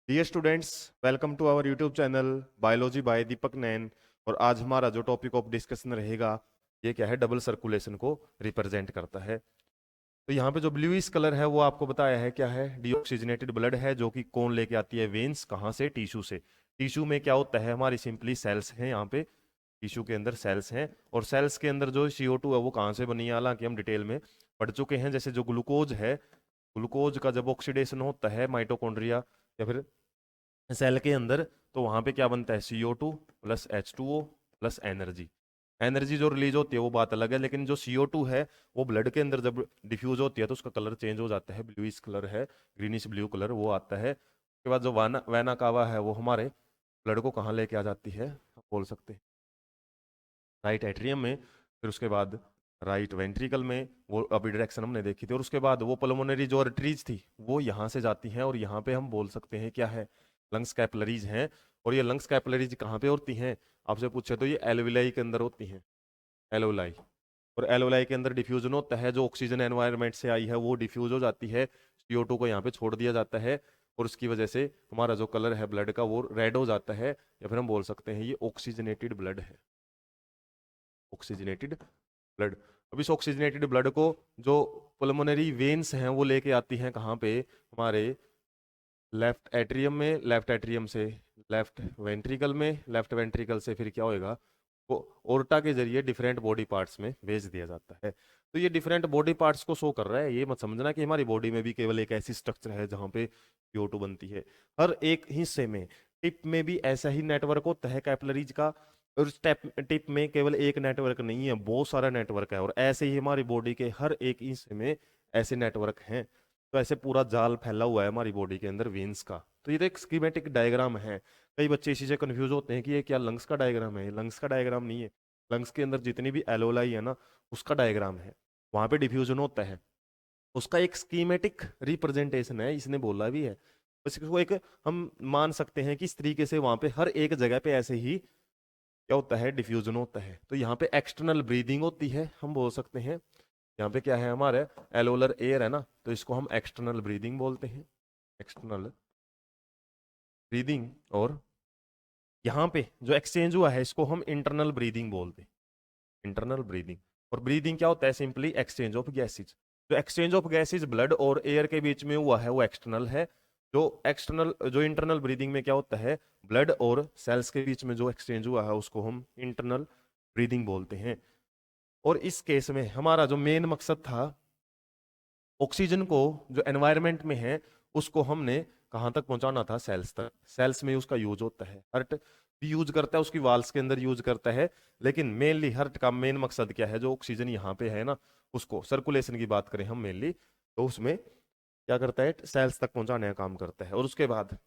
Dear students, welcome to our YouTube channel biology by Deepak Nain. और आज हमारा जो टॉपिक ऑफ डिस्कशन रहेगा, ये क्या है, डबल सर्कुलेशन को रिप्रेजेंट करता है। तो यहाँ पे जो ब्लूइश कलर है वो आपको बताया है क्या है, डीऑक्सीजनेटेड ब्लड है, जो कि कौन लेके आती है, वेन्स। कहाँ से? टिश्यू से। टिश्यू में क्या होता है, हमारी सिंपली सेल्स हैं। यहाँ पे टिश्यू के अंदर सेल्स हैं, और सेल्स के अंदर जो CO2 है वो कहाँ से बनी है, हालांकि हम डिटेल में पढ़ चुके हैं। जैसे जो ग्लूकोज है, ग्लूकोज का जब ऑक्सीडेशन होता है माइटोकॉन्ड्रिया या फिर सेल के अंदर, तो वहां पे क्या बनता है, CO2 plus H2O plus energy. Energy जो रिलीज होती है वो बात अलग है, लेकिन जो CO2 है वो ब्लड के अंदर जब डिफ्यूज होती है तो उसका कलर चेंज हो जाता है, ब्लूइश कलर है, ग्रीनिश ब्लू कलर वो आता है। उसके बाद जो वैना कावा है वो हमारे ब्लड को कहाँ लेके आ जाती है, आप बोल सकते हैं राइट एट्रियम में। फिर उसके बाद राइट वेंट्रिकल में, वो अभी डायरेक्शन हमने देखी थी। और उसके बाद वो पल्मोनरी जो आर्टरीज थी वो यहाँ से जाती हैं, और यहाँ पे हम बोल सकते हैं क्या है, लंग्स कैपिलरीज हैं। और ये लंग्स कैपिलरीज कहाँ पे होती हैं, आपसे पूछे तो ये एल्विलाई के अंदर होती हैं, एलोलाई। और एलोलाई के अंदर डिफ्यूजन होता है, जो ऑक्सीजन एनवायरनमेंट से आई है वो डिफ्यूज हो जाती है, CO2 को यहाँ पे छोड़ दिया जाता है, और उसकी वजह से हमारा जो कलर है ब्लड का वो रेड हो जाता है, या फिर हम बोल सकते हैं ये ऑक्सीजनेटेड ब्लड है, ऑक्सीजनेटेड ब्लड। अब इस ऑक्सीजनेटेड ब्लड को जो पल्मोनरी वेन्स हैं वो लेके आती हैं कहाँ पे, हमारे लेफ्ट एट्रियम में, लेफ्ट एट्रियम से लेफ्ट वेंट्रिकल में, लेफ्ट वेंट्रिकल से फिर क्या होएगा, वो ओर्टा के जरिए डिफरेंट बॉडी पार्ट्स में भेज दिया जाता है। तो ये डिफरेंट बॉडी पार्ट्स को शो कर रहा है, ये मत समझना कि हमारी बॉडी में भी केवल एक ऐसी स्ट्रक्चर है जहाँ पे CO2 बनती है। हर एक हिस्से में, टिप में भी ऐसा ही नेटवर्क होता है कैपिलरीज का। और टिप में केवल एक नेटवर्क नहीं है, बहुत सारा नेटवर्क है, और ऐसे ही हमारी बॉडी के हर एक हिस्से में ऐसे नेटवर्क हैं। तो ऐसे पूरा जाल फैला हुआ है हमारी बॉडी के अंदर वेन्स का। तो ये तो एक स्कीमेटिक डायग्राम है। कई बच्चे इसी से कंफ्यूज होते हैं कि ये क्या लंग्स का डायग्राम है। ये लंग्स का डायग्राम नहीं है, लंग्स के अंदर जितनी भी एलोलाई है ना, उसका डायग्राम है। वहां पे डिफ्यूजन होता है, उसका एक स्कीमेटिक रिप्रेजेंटेशन है, इसने बोला भी है। बस इसको एक हम मान सकते हैं कि इस तरीके से वहां पे हर एक जगह पे ऐसे ही क्या होता है, डिफ्यूजन होता है। तो यहाँ पे एक्सटर्नल ब्रीदिंग होती है, हम बोल सकते हैं। यहाँ पे क्या है, हमारे एलोलर एयर है ना, तो इसको हम एक्सटर्नल ब्रीदिंग बोलते हैं, एक्सटर्नल ब्रीदिंग। और यहाँ पे जो एक्सचेंज हुआ है इसको हम इंटरनल ब्रीदिंग बोलते हैं, इंटरनल ब्रीदिंग। और ब्रीदिंग क्या होता है, सिंपली एक्सचेंज ऑफ गैसेज। जो एक्सचेंज ऑफ गैसेज ब्लड और एयर के बीच में हुआ है वो एक्सटर्नल है। जो इंटरनल ब्रीदिंग में क्या होता है, ब्लड और सेल्स के बीच में जो एक्सचेंज हुआ है उसको हम इंटरनल ब्रीदिंग बोलते हैं। और इस केस में हमारा जो मेन मकसद था, ऑक्सीजन को जो एनवायरनमेंट में है उसको हमने कहाँ तक पहुंचाना था, सेल्स तक। सेल्स में उसका यूज होता है, हर्ट भी यूज करता है, उसकी वाल्स के अंदर यूज करता है। लेकिन मेनली हर्ट का मेन मकसद क्या है, जो ऑक्सीजन यहाँ पे है ना, उसको सर्कुलेशन की बात करें हम मेनली, तो उसमें क्या करता है, सेल्स तक पहुंचाने का काम करता है। और उसके बाद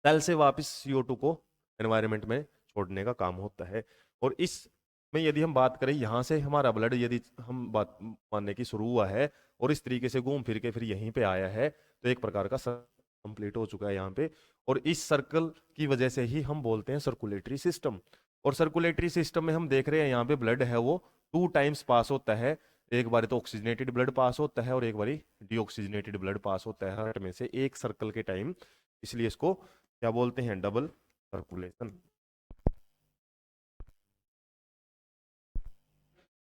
सेल से वापस CO2 को एनवायरनमेंट में छोड़ने का काम होता है। और इस में यदि हम बात करें, यहाँ से हमारा ब्लड यदि हम बात मानने की शुरू हुआ है और इस तरीके से घूम फिर के फिर यहीं पे आया है, तो एक प्रकार का कंप्लीट हो चुका है यहाँ पे। और इस सर्कल की वजह से ही हम बोलते हैं सर्कुलेटरी सिस्टम। और सर्कुलेटरी सिस्टम में हम देख रहे हैं यहाँ पे ब्लड है वो 2 टाइम्स पास होता है। एक बार तो ऑक्सीजनेटेड ब्लड पास होता है और एक बार डीऑक्सीजनेटेड ब्लड पास होता है, हर में से एक सर्कल के टाइम। इसलिए इसको क्या बोलते हैं, डबल सर्कुलेशन।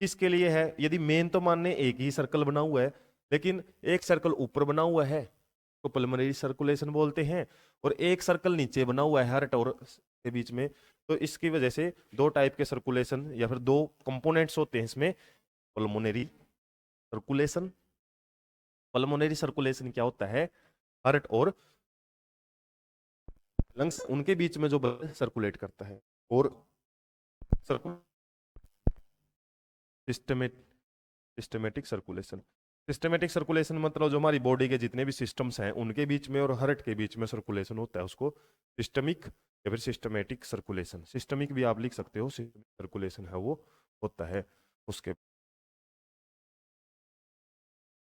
किसके लिए है, यदि मेन तो मानने एक ही सर्कल बना हुआ है, लेकिन एक सर्कल ऊपर बना हुआ है तो पल्मोनरी सर्कुलेशन बोलते हैं, और एक सर्कल नीचे बना हुआ है हार्ट और के बीच में। तो इसकी वजह से दो टाइप के सर्कुलेशन या फिर दो कंपोनेंट्स होते हैं इसमें, पल्मोनरी सर्कुलेशन। पल्मोनरी सर्कुलेशन क्या होता है, हार्ट और लंग्स उनके बीच में जो ब्लड सर्कुलेट करता है। और सिस्टमेट सिस्टमेटिक सर्कुलेशन, सिस्टमेटिक सर्कुलेशन मतलब जो हमारी बॉडी के जितने भी सिस्टम्स हैं उनके बीच में और हार्ट के बीच में सर्कुलेशन होता है, उसको सिस्टमिक या फिर सिस्टमेटिक सर्कुलेशन, सिस्टमिक भी आप लिख सकते हो, सर्कुलेशन है वो होता है। उसके